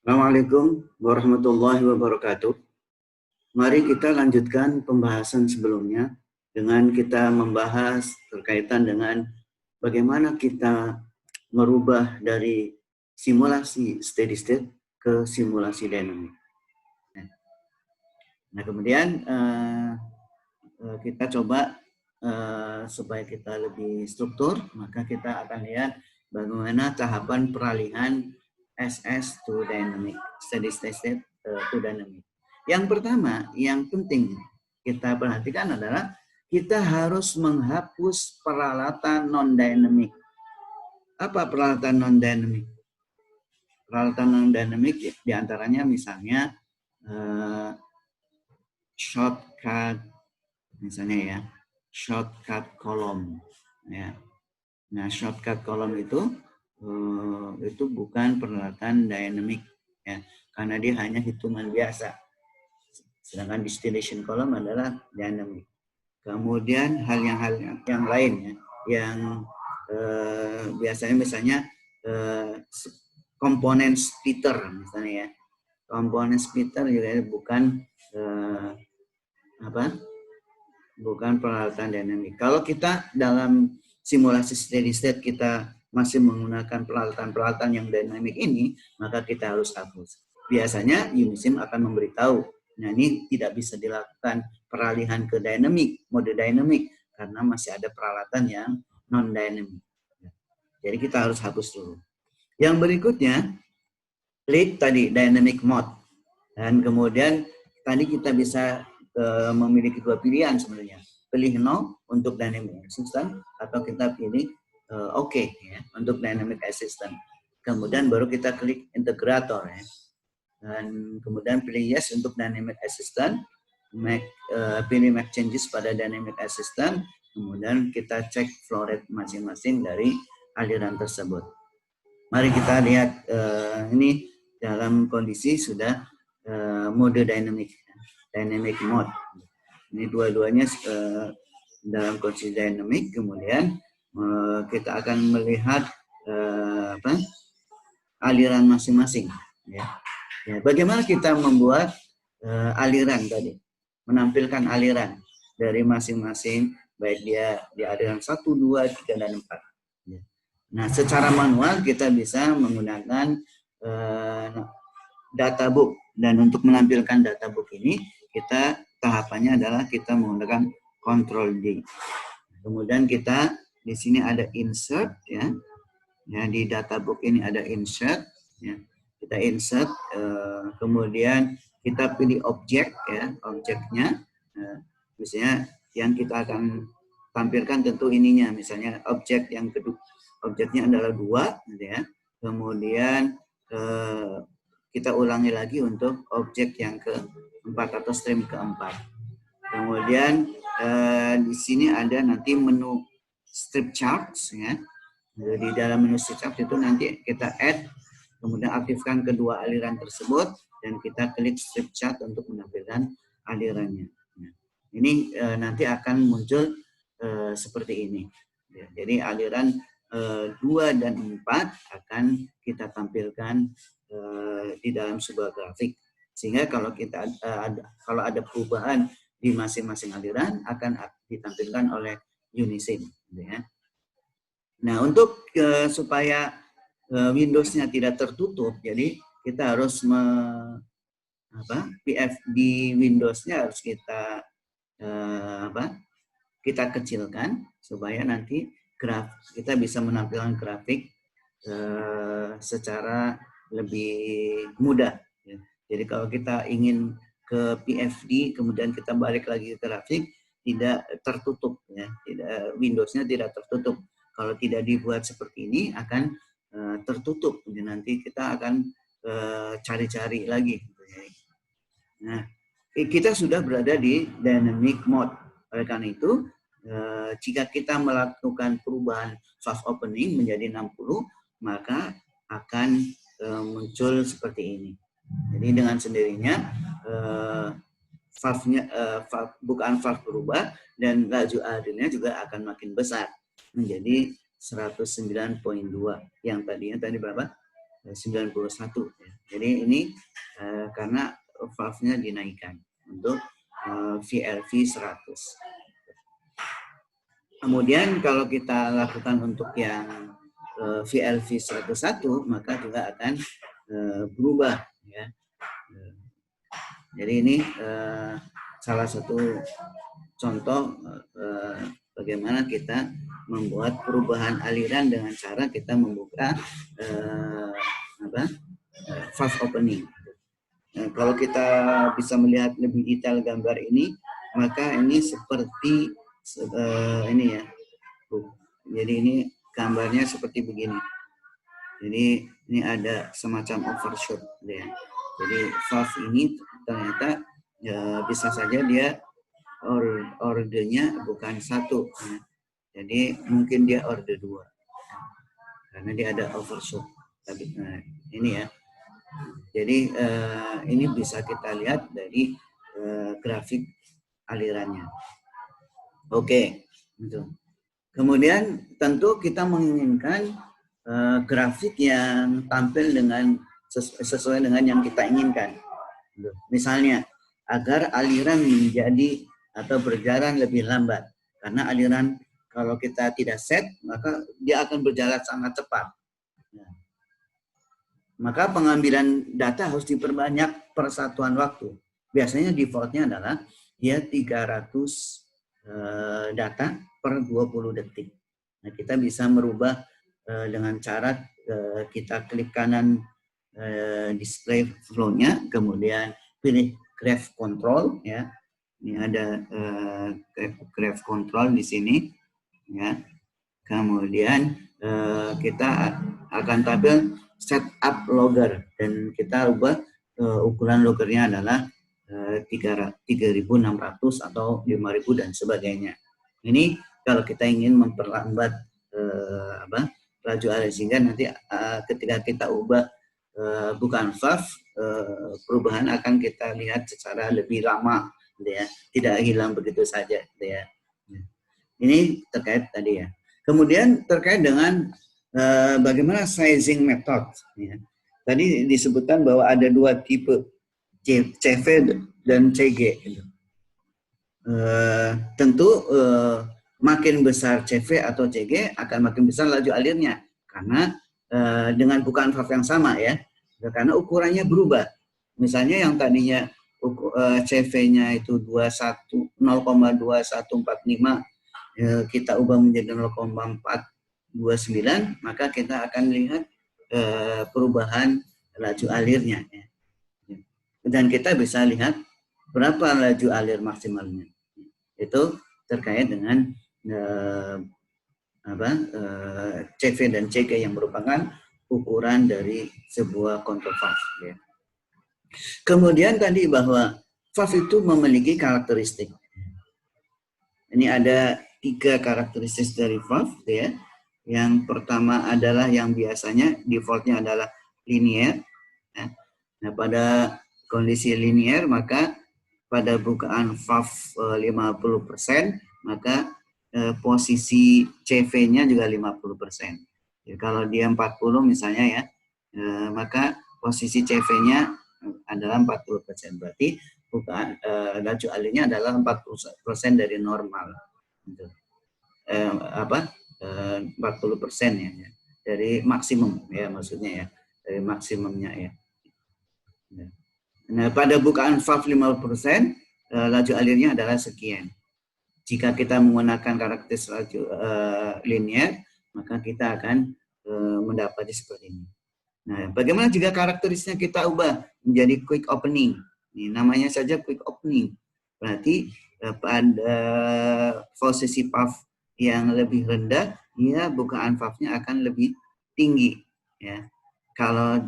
Assalamualaikum warahmatullahi wabarakatuh. Mari kita lanjutkan pembahasan sebelumnya dengan kita membahas berkaitan dengan bagaimana kita merubah dari simulasi steady state ke simulasi dynamic. Nah, kemudian kita coba supaya kita lebih struktur, maka kita akan lihat bagaimana tahapan peralihan SS to dynamic, steady state to dynamic. Yang pertama, yang penting kita perhatikan adalah kita harus menghapus peralatan non-dynamic. Apa peralatan non-dynamic? Peralatan non-dynamic diantaranya misalnya shortcut, misalnya ya, shortcut column. Ya. Nah, shortcut column itu bukan peralatan dynamic, ya, karena dia hanya hitungan biasa. Sedangkan distillation column adalah dynamic. Kemudian hal yang lain ya, yang biasanya misalnya komponen splitter misalnya ya. Komponen splitter juga bukan bukan peralatan dynamic. Kalau kita dalam simulasi steady state kita masih menggunakan peralatan-peralatan yang dynamic ini, maka kita harus hapus. Biasanya Unisim akan memberitahu, nah ini tidak bisa dilakukan peralihan ke dynamic, mode dynamic, karena masih ada peralatan yang non-dynamic. Jadi kita harus hapus dulu. Yang berikutnya, klik tadi dynamic mode. Dan kemudian tadi kita bisa memiliki dua pilihan sebenarnya. Pilih no untuk dynamic assistant atau kita pilih OK ya, untuk dynamic assistant. Kemudian baru kita klik integrator ya. Dan kemudian pilih yes untuk dynamic assistant. Pilih make changes pada dynamic assistant. Kemudian kita cek flow rate masing-masing dari aliran tersebut. Mari kita lihat ini dalam kondisi sudah mode dynamic mode. Ini dua-duanya dalam kondisi dynamic. Kemudian kita akan melihat aliran masing-masing. Ya. Ya, bagaimana kita membuat aliran tadi, menampilkan aliran dari masing-masing, baik dia di aliran 1, 2, 3, dan 4. Ya. Nah, secara manual kita bisa menggunakan databook. Dan untuk menampilkan databook ini, kita tahapannya adalah kita menggunakan Ctrl D. Kemudian kita di sini ada insert ya. Ya, di databook ini ada insert ya. Kita insert kemudian kita pilih objek ya, objeknya. Misalnya yang kita akan tampilkan tentu ininya, misalnya objek yang kedua, objeknya adalah 2 gitu ya. Kemudian kita ulangi lagi untuk objek yang keempat atau stream keempat. Kemudian di sini ada nanti menu strip charts ya. Di dalam menu strip charts itu nanti kita add, kemudian aktifkan kedua aliran tersebut dan kita klik strip chart untuk menampilkan alirannya. Nah, ini nanti akan muncul seperti ini. Ya, jadi aliran 2 dan 4 akan kita tampilkan di dalam sebuah grafik, sehingga kalau kita kalau ada perubahan di masing-masing aliran akan ditampilkan oleh Unisim, gitu ya. Nah, untuk supaya Windows-nya tidak tertutup, jadi kita harus PFD Windows-nya harus kita kita kecilkan supaya nanti kita bisa menampilkan grafik secara lebih mudah. Ya. Jadi kalau kita ingin ke PFD, kemudian kita balik lagi ke grafik, tidak tertutup, ya. Windows-nya tidak tertutup. Kalau tidak dibuat seperti ini akan tertutup. Jadi nanti kita akan cari-cari lagi. Nah, kita sudah berada di dynamic mode. Oleh karena itu, jika kita melakukan perubahan soft opening menjadi 60, maka akan muncul seperti ini. Jadi dengan sendirinya bukaan valve berubah dan laju airnya juga akan makin besar menjadi 109.2 yang tadi berapa? 91. Jadi ini karena valve-nya dinaikkan untuk VLV 100. Kemudian kalau kita lakukan untuk yang VLV 101, maka juga akan berubah, ya. Jadi ini salah satu contoh bagaimana kita membuat perubahan aliran dengan cara kita membuka valve opening. Kalau kita bisa melihat lebih detail gambar ini, maka ini seperti ini ya. Jadi ini gambarnya seperti begini. Jadi ini ada semacam overshoot, ya. Jadi valve ini ternyata bisa saja dia ordernya bukan satu, ya. Jadi mungkin dia order 2 karena dia ada overshoot. Tapi ini ya. Jadi ini bisa kita lihat dari grafik alirannya. Oke, gitu. Kemudian tentu kita menginginkan grafik yang tampil dengan sesuai dengan yang kita inginkan. Misalnya agar aliran menjadi atau berjalan lebih lambat, karena aliran kalau kita tidak set maka dia akan berjalan sangat cepat. Maka pengambilan data harus diperbanyak per satuan waktu. Biasanya defaultnya adalah dia 300 data per 20 detik. Nah, kita bisa merubah dengan cara kita klik kanan display flow-nya, kemudian pilih graph control, ya. Ini ada graph control di sini, ya. Kemudian kita akan tampil setup logger dan kita ubah ukuran loggernya adalah 3.600 atau 5.000 dan sebagainya. Ini kalau kita ingin memperlambat laju aliran, sehingga nanti ketika kita ubah bukan valve, perubahan akan kita lihat secara lebih lama, gitu ya. Tidak hilang begitu saja, gitu ya. Ini terkait tadi ya. Kemudian terkait dengan bagaimana sizing method, ya. Tadi disebutkan bahwa ada 2 tipe, CV dan CG. Tentu makin besar CV atau CG akan makin besar laju alirnya, karena dengan bukaan valve yang sama, ya, karena ukurannya berubah. Misalnya yang tadinya CV-nya itu 0,2145 kita ubah menjadi 0,429, maka kita akan lihat perubahan laju alirnya, ya. Dan kita bisa lihat berapa laju alir maksimalnya. Itu terkait dengan CV dan CG yang merupakan ukuran dari sebuah kontrol valve, ya. Kemudian tadi bahwa valve itu memiliki karakteristik. Ini ada 3 karakteristik dari valve, ya. Yang pertama adalah yang biasanya defaultnya adalah linear, ya. Nah, pada kondisi linear maka pada bukaan valve 50%, maka posisi CV-nya juga 50%. Ya, kalau dia 40 misalnya, ya, maka posisi CV-nya adalah 40%. Berarti bukaan laju alirnya adalah 40% dari normal. Gitu. 40% ya, dari maksimum, ya, maksudnya, ya, dari maksimumnya, ya. Nah, pada bukaan valve 50%, laju alirnya adalah sekian. Jika kita menggunakan karakteristik laju linear, maka kita akan mendapati seperti ini. Nah, bagaimana jika karakteristiknya kita ubah menjadi quick opening? Ini namanya saja quick opening. Berarti pada posisi valve yang lebih rendah, ya, bukaan valve-nya akan lebih tinggi, ya. Kalau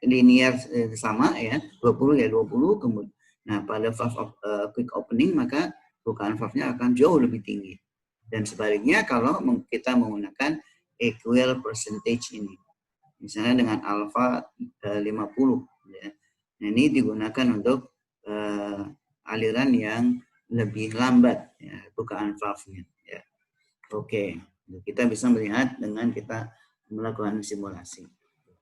linear sama, ya, 20 ya 20, kemudian nah pada valve quick opening maka bukaan valve-nya akan jauh lebih tinggi. Dan sebaliknya kalau kita menggunakan equal percentage ini, misalnya dengan alpha 50, ya. Nah, ini digunakan untuk aliran yang lebih lambat, ya, bukaan valve-nya, ya. Oke, kita bisa melihat dengan kita melakukan simulasi.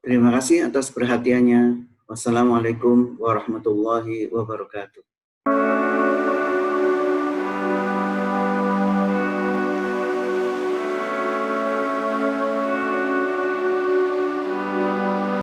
Terima kasih atas perhatiannya. Wassalamualaikum warahmatullahi wabarakatuh.